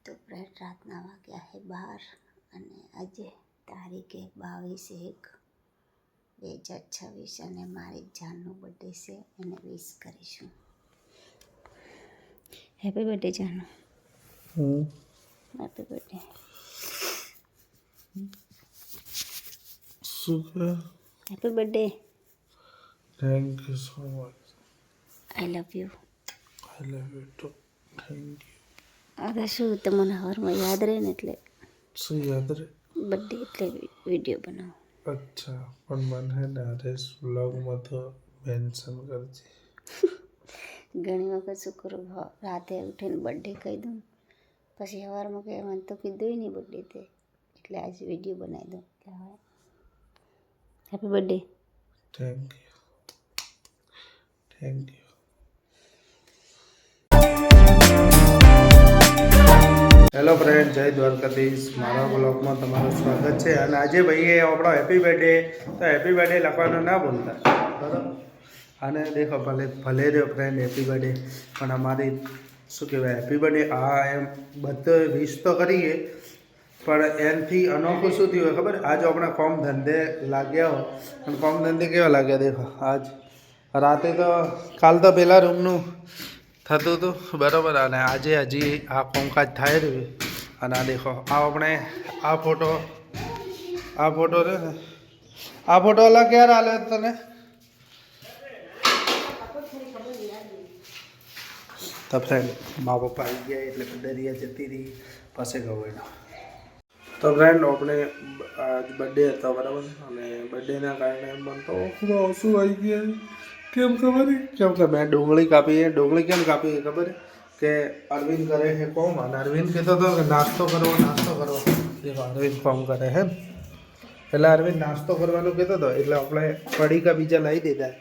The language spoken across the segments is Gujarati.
તો ફ્રેન્ડ રાતના વાગ્યા છે 12 અને આજે તારીખે 22/1/2026 અને મારી જાનનો બર્થડે છે એને વિશ કરીશું. Happy birthday Janu. Happy birthday. Happy birthday. Thank you so much. I love you. I love you too. Thank you. અરે શું તમને હવારમાં યાદ રહે ને એટલે શું યાદ રહે? બર્થડે એટલે વિડીયો બનાવો. અચ્છા, પણ મને હે ને હરેશ વ્લોગમાં તો મેન્શન કરજે. ઘણી વખત શું કરું, રાતે ઉઠીને બર્થડે કહી દઉં, પછી સવારમાં કહે મને તો કીધું નહીં બર્થડે તે, એટલે આજે વિડીયો બનાવી દઉં. એટલે હવે happy birthday. Thank you. Thank you. Hello friend, જય દ્વારકાધીશ. મારા બ્લોગમાં તમારું સ્વાગત છે. અને આજે ભાઈએ આપણો હેપી બર્થડે, તો હેપી બર્થડે લખવાનું ના ભૂલતા, બરાબર? અને દેખો ભલે રહ્યો ફ્રેન્ડ હેપી બર્થડે, પણ અમારી શું કહેવાય હેપી બર્થડે એમ બધો વિશ તો કરીએ, પણ એનાથી અનોખું શું થયું હોય ખબર? આજ આપણે કોમ ધંધે લાગ્યા હો, અને કોમ ધંધે કેવા લાગ્યા દેખો. આજ રાતે તો કાલ તો પેલા રૂમનું થતું હતું, બરાબર? અને આજે હજી આ કોમકાજ થાય રહ્યું. અને આ દેખો આ આપણે આ ફોટો છે ને, આ ફોટો અલગ ક્યારે આલે તને? તો ફ્રેન્ડ મા પપ્પા આવી ગયા એટલે દરિયા જતી રહી પાસે ગયો. તો ફ્રેન્ડ આપણે આજ બર્થડે હતો, બરાબર? અને બર્થડેના કારણે મને તો ખૂબ આંસુ આવી ગયા. કેમ ખબર? કેમ કે મેં ડુંગળી કાપી. ડુંગળી કેમ કાપી ખબર? કે અરવિંદ કરે છે કોમ, અને અરવિંદ કહેતો હતો કે નાસ્તો કરવો. દેખો અરવિંદ કોમ કરે છે, એટલે અરવિંદ નાસ્તો કરવાનું કહેતો હતો, એટલે આપણે પડીકા બીજા લાવી દીધા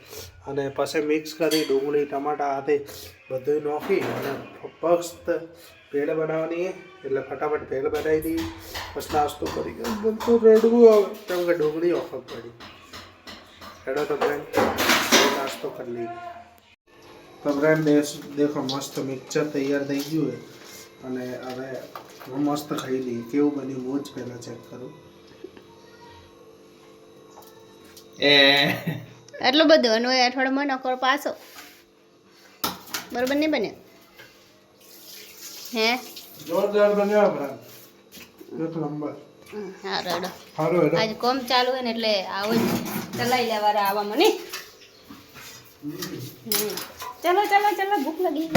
અને પછી મિક્સ કરી ડુંગળી ટમાટા હાથે બધું નાખી અને ફક્ત ભેળ બનાવવાની, એટલે ફટાફટ ભેળ બનાવી દીધી. પછી નાસ્તો કરી ગયો. બધું રડવું આવે કેમ કે ડુંગળી ઓખત પડી. એનો તો ફ્રેન્ડ નાસ્તો કરી લઈ. તો ફ્રેન્ડ દેખો મસ્ત મિક્સર તૈયાર થઈ ગયું હોય, અને હવે હું મસ્ત ખાઈ લઈએ. કેવું બન્યું હું જ પહેલાં ચેક કરું. એટલું બધું અને અઠવાડિયામાં નકર પાછો બરોબર નહીં બને હે? જોરદાર બન્યો ફ્રેન્ડ, એક નંબર. હા રડો. સારું હેડો. આજે કોમ ચાલુ હોય ને એટલે આવું જ ચલાવી લેવાના આવવામાં નહીં. ચલો ભૂખ લાગી.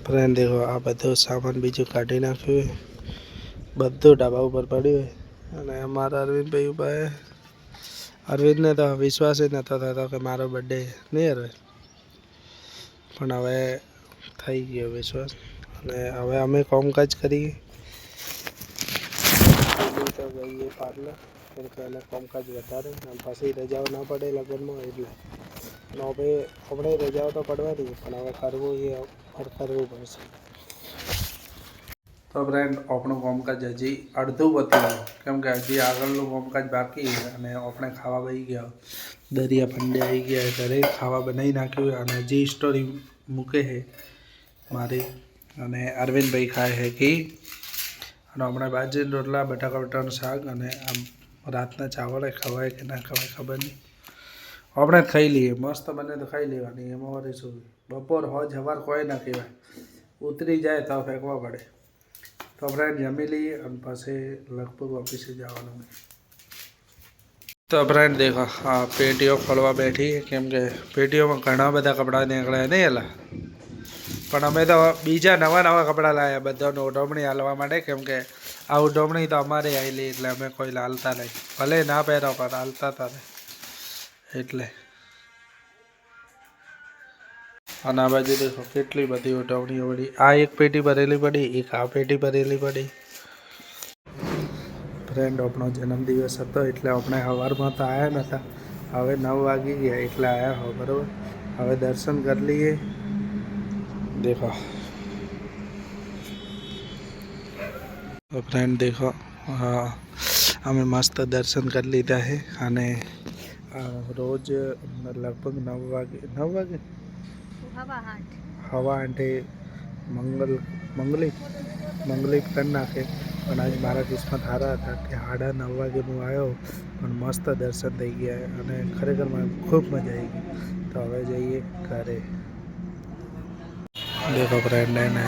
ફ્રેન્ડ દેખો આ બધું સામાન બીજું કાઢી નાખ્યું હોય, બધું ઢાબા ઉપર પડ્યું હોય. અને અમારા અરવિંદભાઈ ઉભા. અરવિંદને તો વિશ્વાસ જ નહોતો થતો કે મારો બર્થડે નહીં હવે, પણ હવે થઈ ગયો વિશ્વાસ. અને હવે અમે કામકાજ કરીએ તો ગઈએ પાર્લર, કેમ કે એને કામકાજ વધારે અને પછી રજાઓ ના પડે લગ્નમાં, એટલે હવે આપણે રજાઓ તો પડવાની, પણ હવે કરવું એ કરવું પડશે. તો ફ્રેન્ડ આપણું કામકાજ હજી અડધું બત્યું, કેમ કે હજી આગળનું કામકાજ બાકી છે. અને આપણે ખાવા બેસી ગયા, દરિયા પંડે આવી ગયા, ઘરે ખાવા બનાવી નાખ્યું. અને હજી સ્ટોરી મૂકે છે મારી, અને અરવિંદભાઈ ખાય છે ઘી, અને હમણાં બાજરીના રોટલા, બટાકા બટાકાનું શાક, અને આમ રાતના ચાવલ ખવાય કે ના ખવાય ખબર નહીં. આપણે જ ખાઈ લઈએ, મસ્ત બને તો ખાઈ લેવાની, એમાં વળી શું. બપોર હોજ સવાર કોઈ ના કહેવાય, ઉતરી જાય તો ફેંકવા પડે. તો ફ્રેન્ડ જમી લઈએ અને પછી લગભગ ઓફિસે જવાનું. તો ફ્રેન્ડ દેખો હા પેટીઓ ખોલવા બેઠી, કેમ કે પેટીઓમાં ઘણા બધા કપડાં નીકળ્યા નહીં એલા, પણ અમે તો બીજા નવા કપડાં લાવ્યા બધાને ઉડવણી હાલવા માટે, કેમ કે આ ઉડવણી તો અમારે આવેલી, એટલે અમે કોઈ હાલતા નહીં, ભલે ના પહેરો પણ હાલતા હતા ને એટલે. અને આ બાજુ દેખો કેટલી બધી ઉઠવણીઓ પડી. આ એક પેટી ભરેલી પડી, એક આ પેટી ભરેલી પડી. ફ્રેન્ડ આપણો જન્મદિવસ હતો એટલે આપણે સવારમાં તો આવ્યા નહોતા. હવે 9 વાગી ગયા એટલે આવ્યા હો બરાબર. હવે દર્શન કરી લઈએ. દેખો તો ફ્રેન્ડ દેખો, હા અમે મસ્ત દર્શન કરી લીધા છે. અને રોજ લગભગ 9 વાગે 8:15 મંગલિક કરી નાખે. પણ આજ મારા કિસ્મત સારા હતા કે 9:30 વાગે હું આવ્યો પણ મસ્ત દર્શન થઈ ગયા અને ખરેખર મને ખૂબ મજા આવી ગઈ. તો હવે જઈએ ઘરે. દેખો ફ્રેન્ડ એને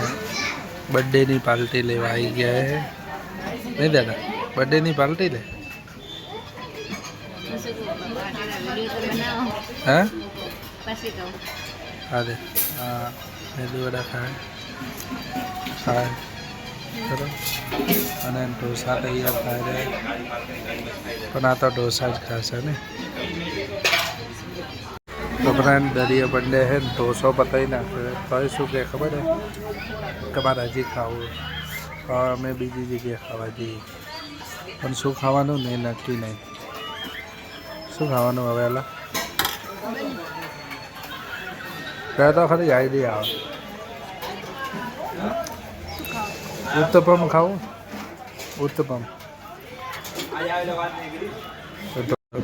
બર્થડેની પાર્ટી લેવા આવી ગયા છે. નહીં દાદા, બર્થડેની પાર્ટી લે. હા અરે હા, મેંદુ વડા ખાય ચલો. અને ઢોસા તૈયાર થાય છે પણ આ તો ઢોસા જ ખાશે ને. તો ફ્રેન્ડ દરિયા બર્થડે છે ને ઢોસો પતાવી નાખે તો શું કહે ખબર છે કે મારે હજી ખાવું. અમે બીજી જગ્યાએ ખાવા જઈએ પણ શું ખાવાનું ને નક્કી નહીં. શું ખાવાનું હવે એલા કહે તો ખરી આઈડિયા આવે. ઉત્તપમ ખાવું, ઉત્તપમ.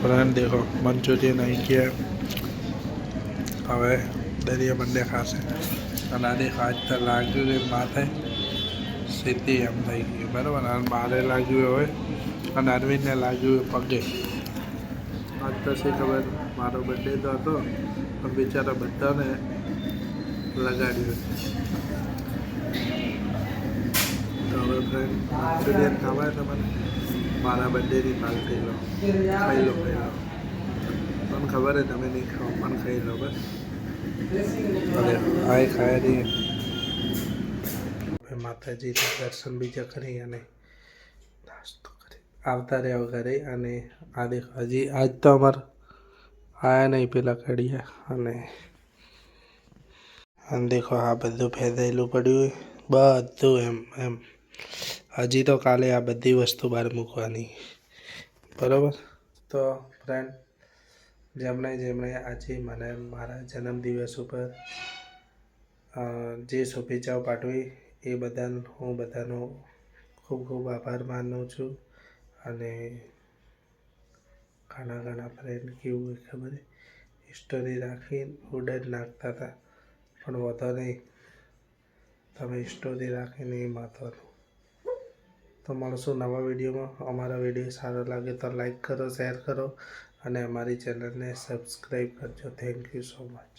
ફ્રેન્ડ દેખો મંચુરિયન આવી ગયા. હવે દરિયા બંને ખાશે. અને આ દેખો આજ તો લાગ્યું કે માથે સીધી એમ થઈ ગયું બરાબર. અને મારે લાગ્યું હવે અને અરવિંદને લાગ્યું પગે. આજ તો શી ખબર, મારો બર્થડે તો હતો પણ બિચારા બધાને લગાડ્યું. તો હવે ફ્રેન્ડ મંચુરિયન ખાવા તમારે મારા બર્થડેની પાર્ટી લો, ખાઈ લો. મને ખબર છે તમે નહીં ખાઓ પણ ખાઈ લો બસ. અરે આ ખાઈ રહીએ. માતાજી દર્શન બીજા કરી અને નાસ્તો કરી આવતા રહ્યા ઘરે. અને આ દેખો હજી આજ તો અમારે આયા નહીં પેલા કડિયા. અને દેખો આ બધું ફેદાયેલું પડ્યું બધું એમ. હજી તો કાલે આ બધી વસ્તુ બહાર મૂકવાની બરાબર. તો ફ્રેન્ડ જેમણે આજે મને મારા જન્મદિવસ ઉપર જે શુભેચ્છાઓ પાઠવી એ બદલ હું બધાનો ખૂબ ખૂબ આભાર માનું છું. અને ઘણા ફ્રેન્ડ કેવું ખબર સ્ટોરી રાખી ઉડર નાખતા હતા પણ વાંધો નહીં, તમે સ્ટોરી રાખીને એ મહત્વનું. તો મળશું નવા વિડીયોમાં. અમારા વિડીયો સારો લાગે તો લાઈક કરો, શેર કરો અને અમારી ચેનલને સબસ્ક્રાઈબ કરજો. Thank you so much.